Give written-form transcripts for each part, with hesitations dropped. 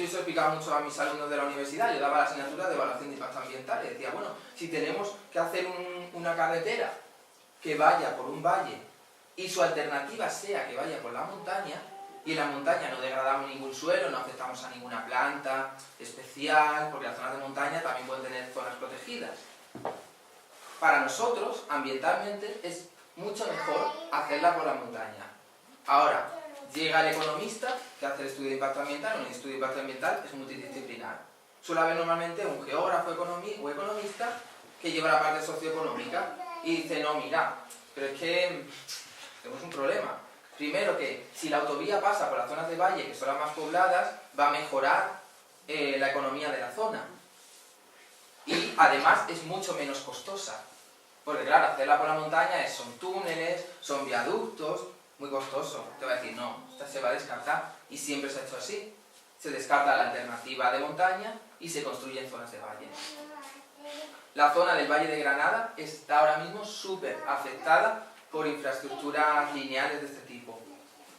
yo se lo explicaba mucho a mis alumnos de la universidad. Yo daba la asignatura de evaluación de impacto ambiental y decía, bueno, si tenemos que hacer una carretera que vaya por un valle y su alternativa sea que vaya por la montaña, y en la montaña no degradamos ningún suelo, no afectamos a ninguna planta especial, porque las zonas de montaña también pueden tener zonas protegidas. Para nosotros, ambientalmente, es mucho mejor hacerla por la montaña. Ahora, llega el economista que hace el estudio de impacto ambiental. Un estudio de impacto ambiental es multidisciplinar. Suele haber normalmente un geógrafo o economista que lleva la parte socioeconómica y dice, no, mira, pero es que tenemos un problema. Primero que si la autovía pasa por las zonas de valle, que son las más pobladas, va a mejorar la economía de la zona. Y además es mucho menos costosa. Porque claro, hacerla por la montaña son túneles, son viaductos, muy costoso. Te va a decir, no, esta se va a descartar. Y siempre se ha hecho así. Se descarta la alternativa de montaña y se construyen zonas de valle. La zona del Valle de Granada está ahora mismo súper afectada por infraestructuras lineales de este tipo.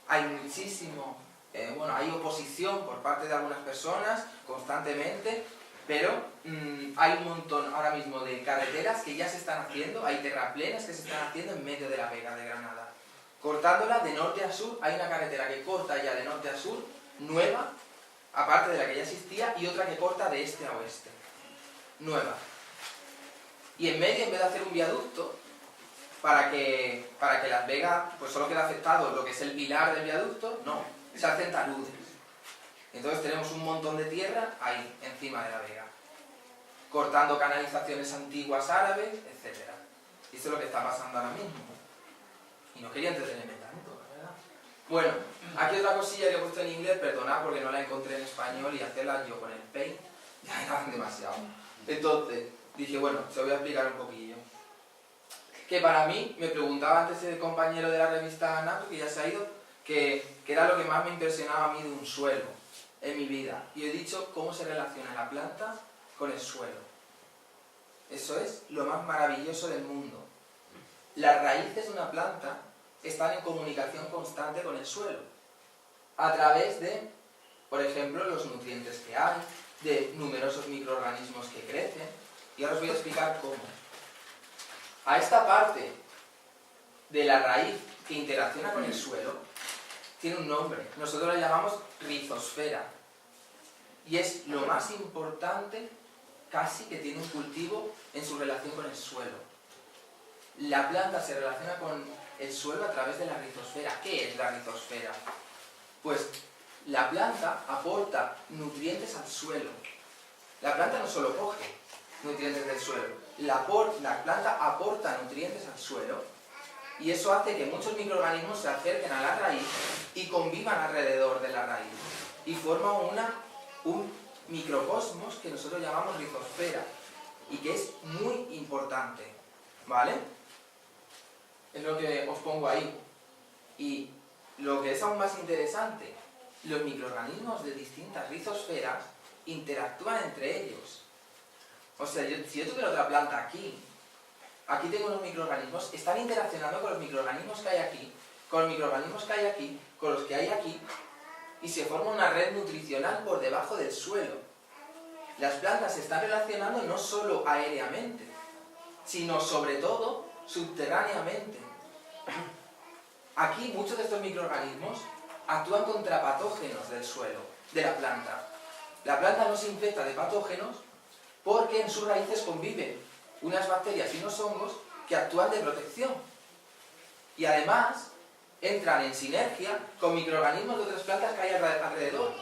Hay muchísimo, hay oposición por parte de algunas personas constantemente, pero hay un montón ahora mismo de carreteras que ya se están haciendo, hay terraplenas que se están haciendo en medio de la Vega de Granada. Cortándola de norte a sur, hay una carretera que corta ya de norte a sur, nueva, aparte de la que ya existía, y otra que corta de este a oeste, nueva. Y en medio, en vez de hacer un viaducto, para que Las Vegas, pues solo queda afectado lo que es el pilar del viaducto, no, se hacen taludes. Entonces tenemos un montón de tierra ahí, encima de la Vega, cortando canalizaciones antiguas árabes, etc. Y eso es lo que está pasando ahora mismo. Y no quería entretenerme tanto, la verdad. Bueno, aquí otra cosilla que he puesto en inglés, perdonad porque no la encontré en español y hacerla yo con el Paint ya era demasiado. Entonces, dije, bueno, se lo voy a explicar un poquillo. Que para mí, me preguntaba antes el compañero de la revista Anato, que ya se ha ido, que era lo que más me impresionaba a mí de un suelo en mi vida. Y he dicho cómo se relaciona la planta con el suelo. Eso es lo más maravilloso del mundo. Las raíces de una planta están en comunicación constante con el suelo, a través de, por ejemplo, los nutrientes que hay, de numerosos microorganismos que crecen, y ahora os voy a explicar cómo. A esta parte de la raíz que interacciona con el suelo, tiene un nombre, nosotros la llamamos rizosfera, y es lo más importante casi que tiene un cultivo en su relación con el suelo. La planta se relaciona con el suelo a través de la rizosfera. ¿Qué es la rizosfera? Pues la planta aporta nutrientes al suelo. La planta no solo coge nutrientes del suelo, la planta aporta nutrientes al suelo, y eso hace que muchos microorganismos se acerquen a la raíz y convivan alrededor de la raíz y forman un microcosmos que nosotros llamamos rizosfera y que es muy importante, ¿vale? Es lo que os pongo ahí. Y lo que es aún más interesante, los microorganismos de distintas rizosferas interactúan entre ellos. O sea, si yo tuviera otra planta aquí tengo unos microorganismos, están interaccionando con los microorganismos que hay aquí, con los microorganismos que hay aquí, con los que hay aquí, y se forma una red nutricional por debajo del suelo. Las plantas se están relacionando no solo aéreamente, sino sobre todo subterráneamente. Aquí muchos de estos microorganismos actúan contra patógenos del suelo, de la planta. La planta no se infecta de patógenos porque en sus raíces conviven unas bacterias y unos hongos que actúan de protección. Y además entran en sinergia con microorganismos de otras plantas que hay alrededor.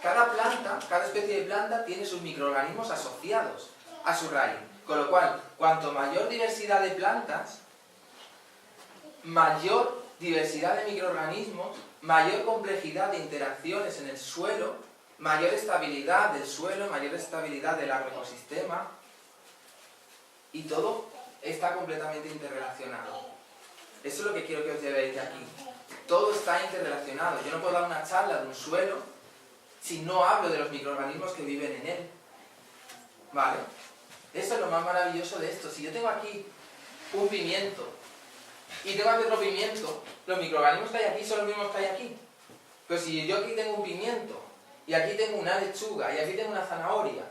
Cada planta, cada especie de planta tiene sus microorganismos asociados a su raíz. Con lo cual, cuanto mayor diversidad de plantas, mayor diversidad de microorganismos, mayor complejidad de interacciones en el suelo, mayor estabilidad del suelo, mayor estabilidad del agroecosistema, y todo está completamente interrelacionado. Eso es lo que quiero que os llevéis de aquí. Todo está interrelacionado. Yo no puedo dar una charla de un suelo si no hablo de los microorganismos que viven en él. ¿Vale? Eso es lo más maravilloso de esto. Si yo tengo aquí un pimiento y tengo aquí otro pimiento, los microorganismos que hay aquí son los mismos que hay aquí. Pero si yo aquí tengo un pimiento y aquí tengo una lechuga, y aquí tengo una zanahoria,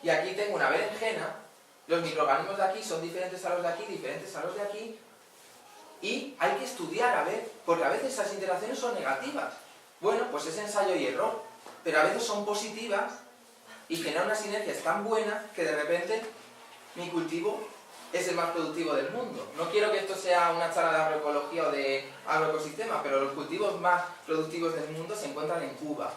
y aquí tengo una berenjena, los microorganismos de aquí son diferentes a los de aquí, diferentes a los de aquí, y hay que estudiar a ver, porque a veces esas interacciones son negativas. Bueno, pues es ensayo y error, pero a veces son positivas y generan unas sinergias tan buenas que de repente mi cultivo es el más productivo del mundo. No quiero que esto sea una charla de agroecología o de agroecosistema, pero los cultivos más productivos del mundo se encuentran en Cuba,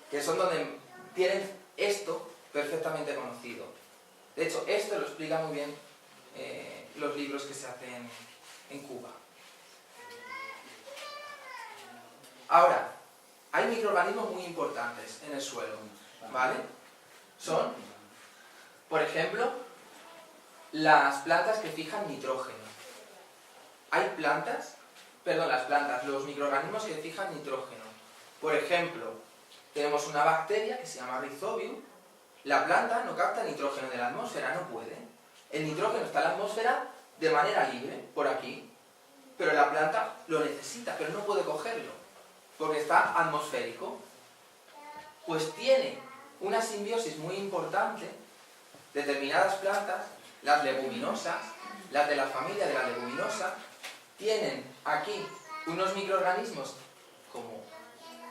que son donde tienen esto perfectamente conocido. De hecho, esto lo explica muy bien los libros que se hacen en Cuba. Ahora, hay microorganismos muy importantes en el suelo, ¿vale? Son, por ejemplo, las plantas que fijan nitrógeno. Hay los microorganismos que fijan nitrógeno. Por ejemplo, tenemos una bacteria que se llama Rhizobium. La planta no capta nitrógeno de la atmósfera, no puede. El nitrógeno está en la atmósfera de manera libre, por aquí. Pero la planta lo necesita, pero no puede cogerlo, porque está atmosférico. Pues tiene una simbiosis muy importante. Determinadas plantas, las leguminosas, las de la familia de la leguminosa, tienen aquí unos microorganismos como,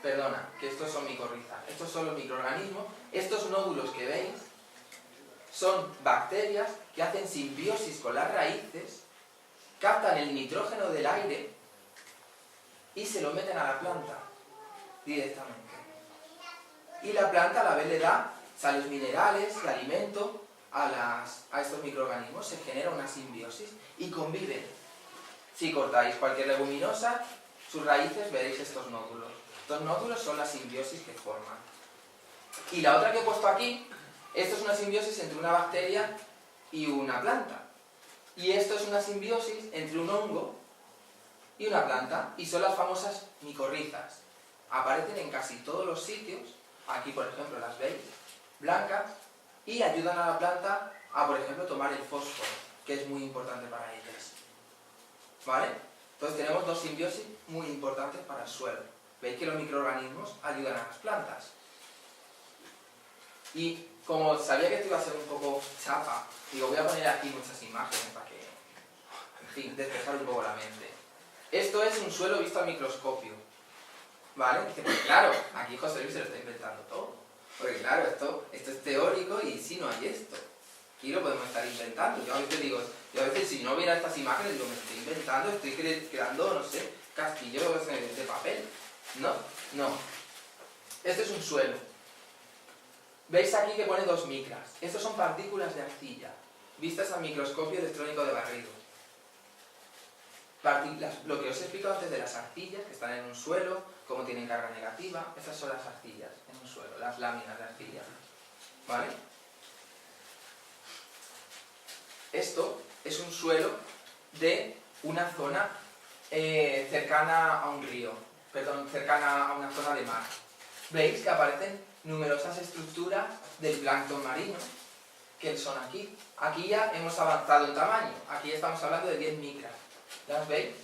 que estos son micorrizas, estos son los microorganismos, estos nódulos que veis son bacterias que hacen simbiosis con las raíces, captan el nitrógeno del aire y se lo meten a la planta directamente. Y la planta a la vez le da sales minerales y alimento a estos microorganismos, se genera una simbiosis y conviven. Si cortáis cualquier leguminosa, sus raíces veréis estos nódulos. Estos nódulos son la simbiosis que forman. Y la otra que he puesto aquí, esto es una simbiosis entre una bacteria y una planta. Y esto es una simbiosis entre un hongo y una planta, y son las famosas micorrizas. Aparecen en casi todos los sitios, aquí por ejemplo las veis, blancas, y ayudan a la planta a, por ejemplo, tomar el fósforo, que es muy importante para ellas. ¿Vale? Entonces tenemos dos simbiosis muy importantes para el suelo. Veis que los microorganismos ayudan a las plantas. Y como sabía que esto iba a ser un poco chapa, digo, voy a poner aquí muchas imágenes para que, en fin, despejar un poco la mente. Esto es un suelo visto al microscopio. ¿Vale? Dice, pues claro, aquí José Luis se lo está inventando todo. Porque claro, esto es teórico y sí, no hay esto. Aquí lo podemos estar inventando. Yo a veces si no viera estas imágenes, digo, me estoy inventando, estoy creando, no sé, castillos de papel. No. Este es un suelo. Veis aquí que pone 2 micras. Estos son partículas de arcilla, vistas al microscopio electrónico de barrido. Lo que os he explicado antes de las arcillas, que están en un suelo, cómo tienen carga negativa, esas son las arcillas en un suelo, las láminas de arcilla. ¿Vale? Esto es un suelo de una zona cercana a un río, cercana a una zona de mar. Veis que aparecen numerosas estructuras del plancton marino, que son aquí. Aquí ya hemos avanzado en tamaño, aquí ya estamos hablando de 10 micras. ¿Las veis?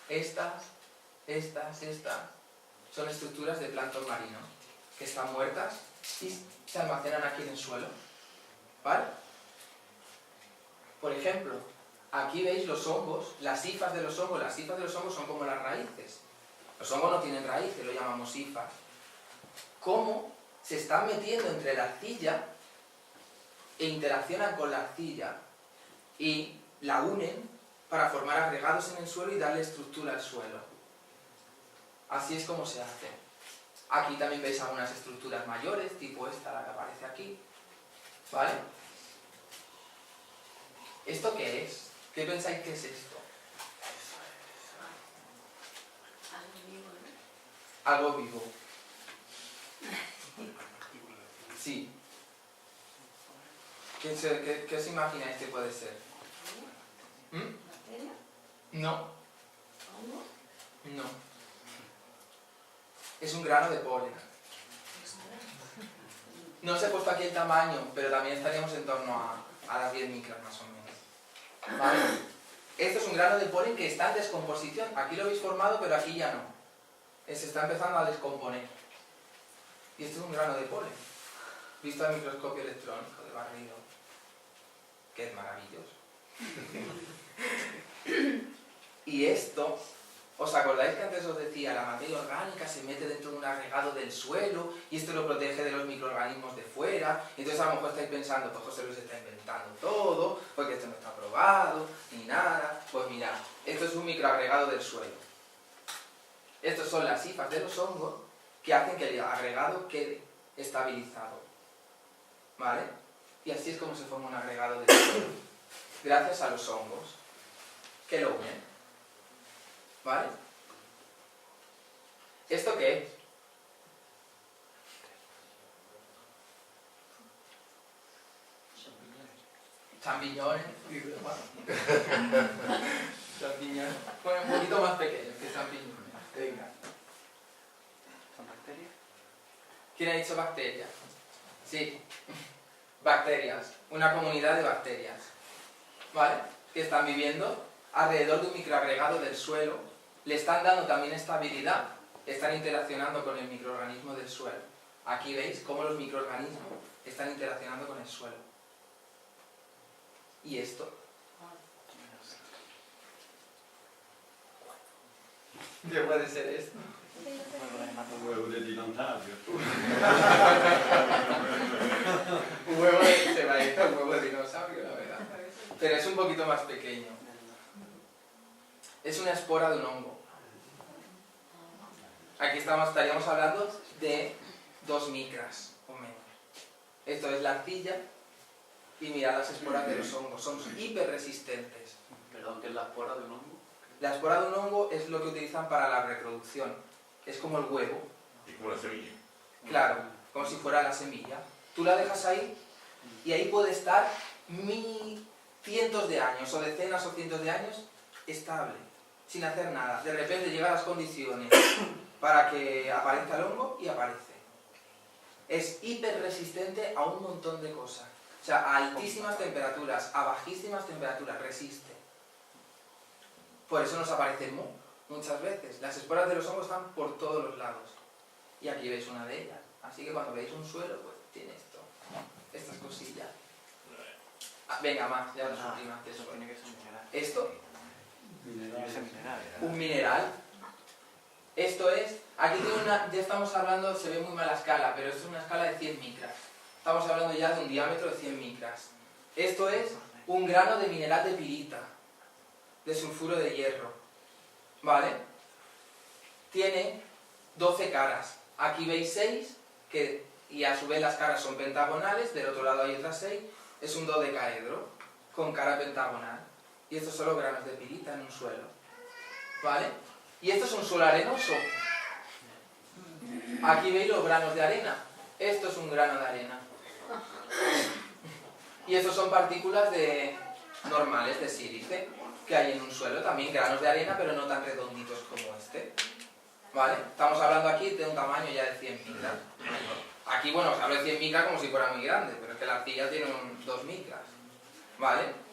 Estas son estructuras de plancton marino, que están muertas y se almacenan aquí en el suelo. ¿Vale? Por ejemplo, aquí veis los hongos, las hifas de los hongos. Las hifas de los hongos son como las raíces. Los hongos no tienen raíces, lo llamamos hifas. Cómo se están metiendo entre la arcilla e interaccionan con la arcilla y la unen para formar agregados en el suelo y darle estructura al suelo. Así es como se hace. Aquí también veis algunas estructuras mayores, tipo esta, la que aparece aquí. ¿Vale? ¿Esto qué es? ¿Qué pensáis que es esto? Algo vivo. Sí. ¿Qué os imagináis que puede ser? No. No. Es un grano de polen. No os he puesto aquí el tamaño, pero también estaríamos en torno a las 10 micras más o menos. ¿Vale? Esto es un grano de polen que está en descomposición. Aquí lo habéis formado, pero aquí ya no. Se está empezando a descomponer. Y esto es un grano de polen, visto al microscopio electrónico de barrido, que es maravilloso. Y esto, ¿os acordáis que antes os decía, la materia orgánica se mete dentro de un agregado del suelo y esto lo protege de los microorganismos de fuera? Entonces a lo mejor estáis pensando, pues José Luis está inventando todo, porque esto no está probado, ni nada. Pues mirad, esto es un microagregado del suelo. Estos son las hifas de los hongos que hacen que el agregado quede estabilizado. ¿Vale? Y así es como se forma un agregado del suelo. Gracias a los hongos que lo unen. ¿Vale? ¿Esto qué es? Champiñones. Champiñones. Bueno, un poquito más pequeños que champiñones. Venga. ¿Son bacterias? ¿Quién ha dicho bacterias? Sí. Bacterias. Una comunidad de bacterias. ¿Vale? Que están viviendo alrededor de un microagregado del suelo. Le están dando también estabilidad. Están interaccionando con el microorganismo del suelo. Aquí veis cómo los microorganismos están interaccionando con el suelo. ¿Y esto? ¿Qué puede ser esto? Un huevo de dinosaurio. Un huevo de... se parece a un huevo de dinosaurio, la verdad. Pero es un poquito más pequeño. Es una espora de un hongo. Aquí estaríamos hablando de 2 micras o menos. Esto es la arcilla y mirad las esporas de los hongos. Son hiperresistentes. Perdón, ¿qué es la espora de un hongo? La espora de un hongo es lo que utilizan para la reproducción. Es como el huevo. Y como la semilla. Claro, como si fuera la semilla. Tú la dejas ahí y ahí puede estar cientos de años o decenas o cientos de años estable, sin hacer nada. De repente llegan las condiciones para que aparezca el hongo y aparece. Es hiperresistente a un montón de cosas. O sea, a altísimas temperaturas, a bajísimas temperaturas, resiste. Por eso nos aparece muchas veces. Las esporas de los hongos están por todos los lados. Y aquí veis una de ellas. Así que cuando veis un suelo, pues tiene esto. Estas cosillas. Ah, venga, más, ya las últimas. Eso tiene que ser mineral. Esto, Tiene que ser mineral. un mineral. Esto es, aquí tiene una, ya estamos hablando, se ve muy mala escala, pero esto es una escala de 100 micras. Estamos hablando ya de un diámetro de 100 micras. Esto es un grano de mineral de pirita, de sulfuro de hierro. ¿Vale? Tiene 12 caras. Aquí veis 6, y a su vez las caras son pentagonales, del otro lado hay otras 6. Es un dodecaedro con cara pentagonal. Y estos son los granos de pirita en un suelo. ¿Vale? Y esto es un suelo arenoso. Aquí veis los granos de arena. Esto es un grano de arena. Y estos son partículas normales de sílice que hay en un suelo. También granos de arena, pero no tan redonditos como este. ¿Vale? Estamos hablando aquí de un tamaño ya de 100 micras. Aquí, bueno, os hablo de 100 micras como si fuera muy grande, pero es que la arcilla tiene 2 micras. ¿Vale?